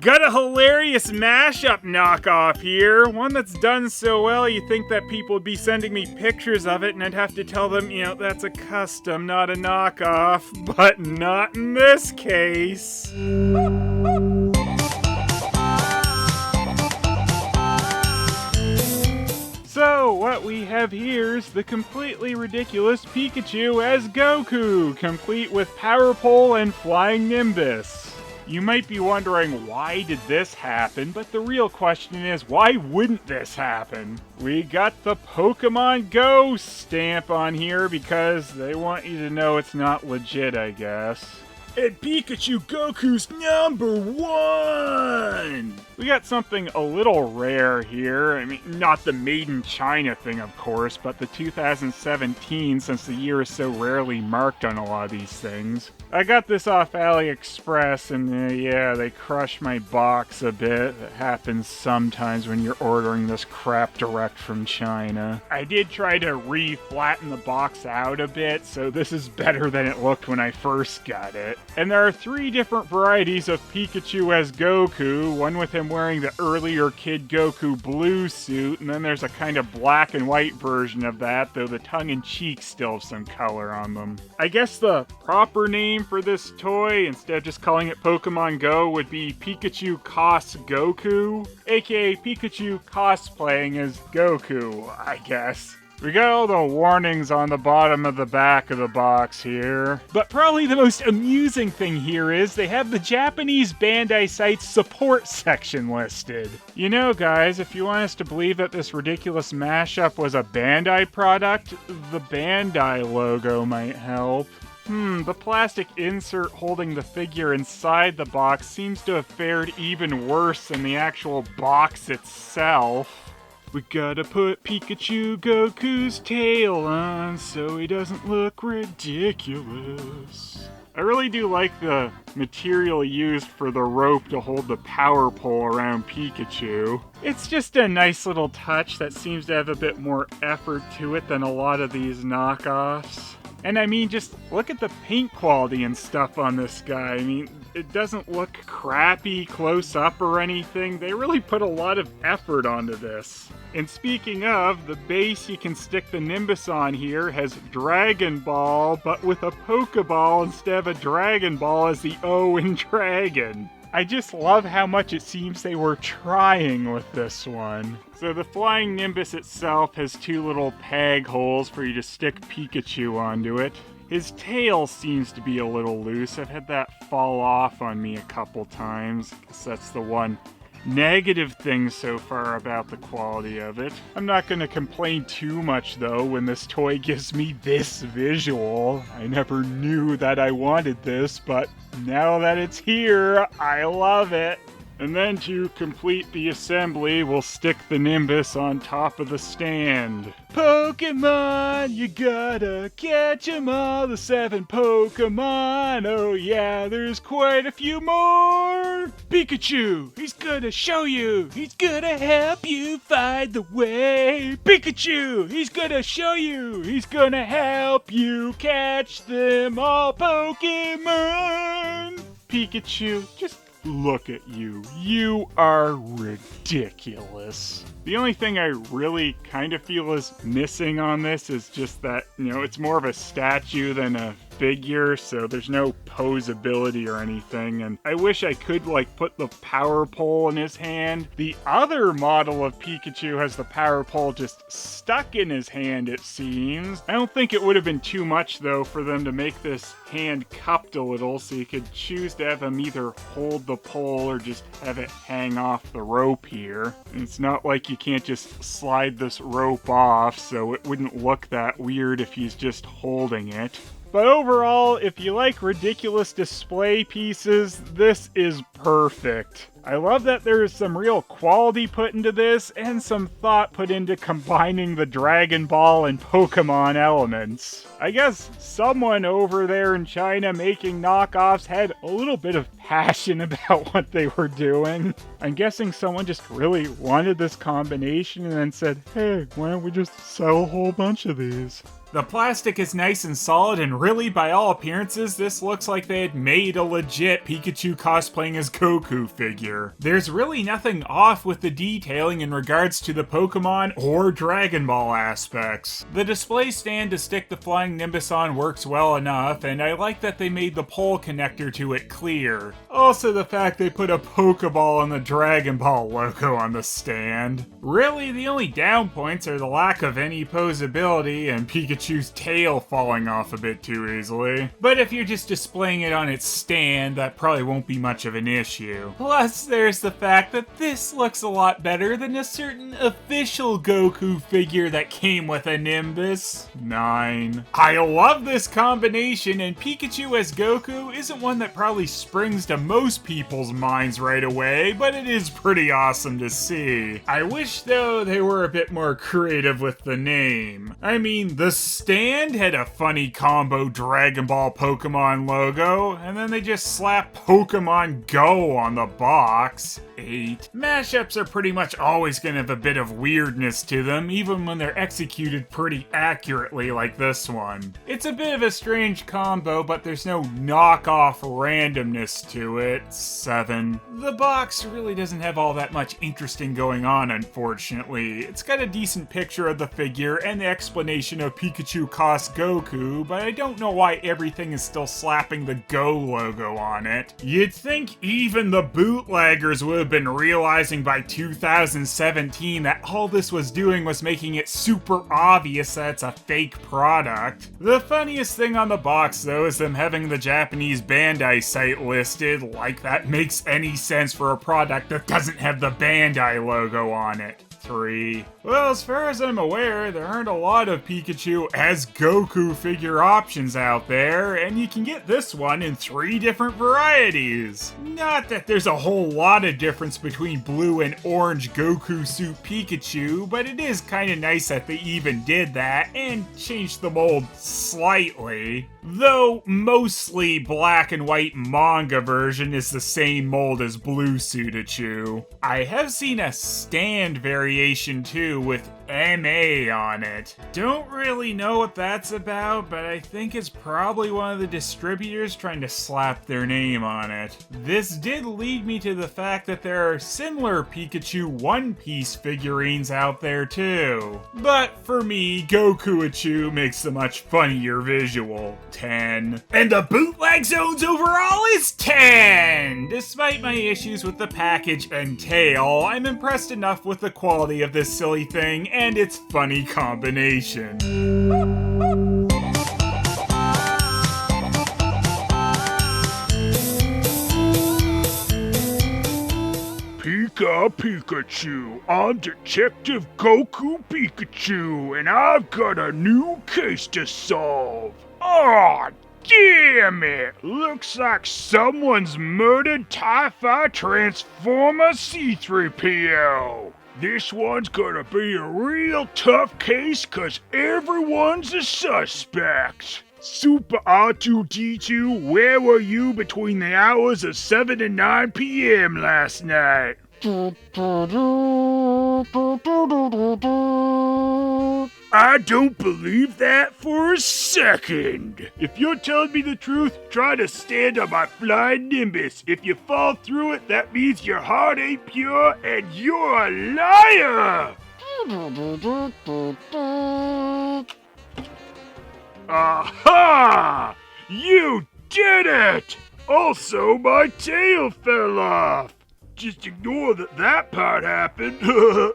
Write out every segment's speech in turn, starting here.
Got a hilarious mashup knockoff here. One that's done so well you think that people would be sending me pictures of it and I'd have to tell them, that's a custom, not a knockoff. But not in this case. So, what we have here is the completely ridiculous Pikachu as Goku, complete with Power Pole and Flying Nimbus. You might be wondering, why did this happen? But the real question is, why wouldn't this happen? We got the Pokemon Go stamp on here because they want you to know it's not legit, I guess. And Pikachu Goku's #1! We got something a little rare here. I mean, not the made in China thing, of course, but the 2017, since the year is so rarely marked on a lot of these things. I got this off AliExpress, and they crushed my box a bit. It happens sometimes when you're ordering this crap direct from China. I did try to re-flatten the box out a bit, so this is better than it looked when I first got it. And there are 3 different varieties of Pikachu as Goku, one with him wearing the earlier Kid Goku blue suit, and then there's a kind of black and white version of that, though the tongue-in-cheek still have some color on them. I guess the proper name for this toy, instead of just calling it Pokemon Go, would be Pikachu Cos Goku, aka Pikachu cosplaying as Goku, I guess. We got all the warnings on the bottom of the back of the box here. But probably the most amusing thing here is they have the Japanese Bandai site's support section listed. Guys, if you want us to believe that this ridiculous mashup was a Bandai product, the Bandai logo might help. The plastic insert holding the figure inside the box seems to have fared even worse than the actual box itself. We gotta put Pikachu Goku's tail on so he doesn't look ridiculous. I really do like the material used for the rope to hold the power pole around Pikachu. It's just a nice little touch that seems to have a bit more effort to it than a lot of these knockoffs. And I mean, just look at the paint quality and stuff on this guy. I mean, it doesn't look crappy close up or anything. They really put a lot of effort onto this. And speaking of, the base you can stick the Nimbus on here has Dragon Ball, but with a Pokeball instead of a Dragon Ball as the O in Dragon. I just love how much it seems they were trying with this one. So the Flying Nimbus itself has 2 little peg holes for you to stick Pikachu onto it. His tail seems to be a little loose. I've had that fall off on me a couple times. Guess that's the one negative thing so far about the quality of it. I'm not going to complain too much though when this toy gives me this visual. I never knew that I wanted this, but now that it's here, I love it. And then to complete the assembly, we'll stick the Nimbus on top of the stand. Pokemon, you gotta catch 'em all, the 7 Pokemon. Oh yeah, there's quite a few more. Pikachu, he's gonna show you. He's gonna help you find the way. Pikachu, he's gonna show you. He's gonna help you catch them all, Pokemon. Pikachu, just look at you. You are ridiculous. The only thing I really kind of feel is missing on this is just that, it's more of a statue than a figure, so there's no posability or anything, and I wish I could put the power pole in his hand. The other model of Pikachu has the power pole just stuck in his hand, it seems. I don't think it would have been too much though for them to make this hand cupped a little so you could choose to have him either hold the pole or just have it hang off the rope here. And it's not like you can't just slide this rope off, so it wouldn't look that weird if he's just holding it. But overall, if you like ridiculous display pieces, this is perfect. I love that there is some real quality put into this and some thought put into combining the Dragon Ball and Pokemon elements. I guess someone over there in China making knockoffs had a little bit of passion about what they were doing. I'm guessing someone just really wanted this combination and then said, hey, why don't we just sell a whole bunch of these? The plastic is nice and solid, and really, by all appearances, this looks like they had made a legit Pikachu cosplaying as Goku figure. There's really nothing off with the detailing in regards to the Pokemon or Dragon Ball aspects. The display stand to stick the flying nimbus on works well enough, and I like that they made the pole connector to it clear. Also the fact they put a Pokeball and the Dragon Ball logo on the stand. Really, the only down points are the lack of any posability and Pikachu's tail falling off a bit too easily. But if you're just displaying it on its stand, that probably won't be much of an issue. Plus, there's the fact that this looks a lot better than a certain official Goku figure that came with a Nimbus. 9. I love this combination, and Pikachu as Goku isn't one that probably springs to most people's minds right away, but it is pretty awesome to see. I wish, though, they were a bit more creative with the name. I mean, the stand had a funny combo Dragon Ball Pokemon logo, and then they just slapped Pokemon Go on the box. 8. Mashups are pretty much always going to have a bit of weirdness to them, even when they're executed pretty accurately like this one. It's a bit of a strange combo, but there's no knockoff randomness to it. 7. The box really doesn't have all that much interesting going on, unfortunately. It's got a decent picture of the figure and the explanation of Pikachu cos Goku, but I don't know why everything is still slapping the Go logo on it. You'd think even the bootleggers would have been realizing by 2017 that all this was doing was making it super obvious that it's a fake product. The funniest thing on the box, though, is them having the Japanese Bandai site listed, like that makes any sense for a product that doesn't have the Bandai logo on it. 3. Well, as far as I'm aware, there aren't a lot of Pikachu as Goku figure options out there, and you can get this one in 3 different varieties. Not that there's a whole lot of difference between blue and orange Goku suit Pikachu, but it is kinda nice that they even did that and changed the mold slightly. Though mostly black and white manga version is the same mold as blue Sudachu. I have seen a stand variation too with MA on it. Don't really know what that's about, but I think it's probably one of the distributors trying to slap their name on it. This did lead me to the fact that there are similar Pikachu One Piece figurines out there too. But for me, Goku-achu makes the much funnier visual. 10. And the bootleg zones overall is 10! Despite my issues with the package and tail, I'm impressed enough with the quality of this silly thing and its funny combination. Pikachu, I'm Detective Goku Pikachu, and I've got a new case to solve. Aw, damn it! Looks like someone's murdered TIE Transformer C-3PO. This one's gonna be a real tough case cause everyone's a suspect. Super R2-D2, where were you between the hours of 7 and 9 p.m. last night? I don't believe that for a second. If you're telling me the truth, try to stand on my flying nimbus. If you fall through it, that means your heart ain't pure and you're a liar! Aha! You did it! Also, my tail fell off. Just ignore that part happened. The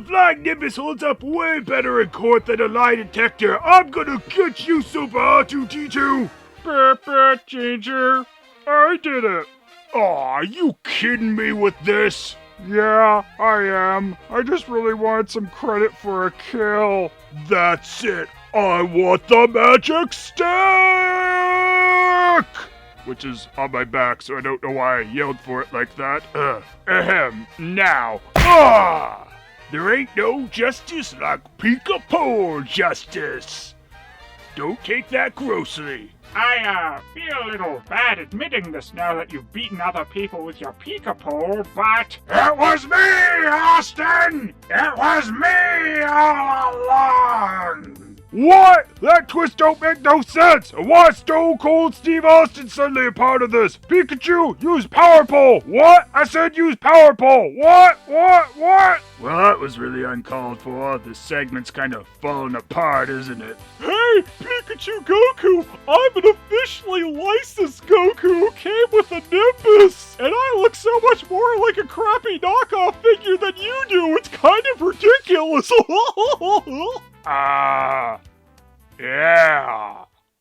flying nimbus holds up way better in court than a lie detector. I'm gonna get you, Super R2-D2! Ginger, I did it. Aw, are you kidding me with this? Yeah, I am. I just really wanted some credit for a kill. That's it. I want the magic stick! Which is on my back, so I don't know why I yelled for it like that. Ahem. Now. Ah! There ain't no justice like Pikachu justice. Don't take that grossly. I feel a little bad admitting this now that you've beaten other people with your Pikachu, but... It was me, Austin! It was me all along! What? That twist don't make no sense! Why is Stone Cold Steve Austin suddenly a part of this? Pikachu, use Power Pole! What? I said use Power Pole! What? Well, that was really uncalled for. This segment's kind of falling apart, isn't it? Hey, Pikachu Goku! I'm an officially licensed Goku who came with a nimbus! And I look so much more like a crappy knockoff figure than you do! It's kind of ridiculous!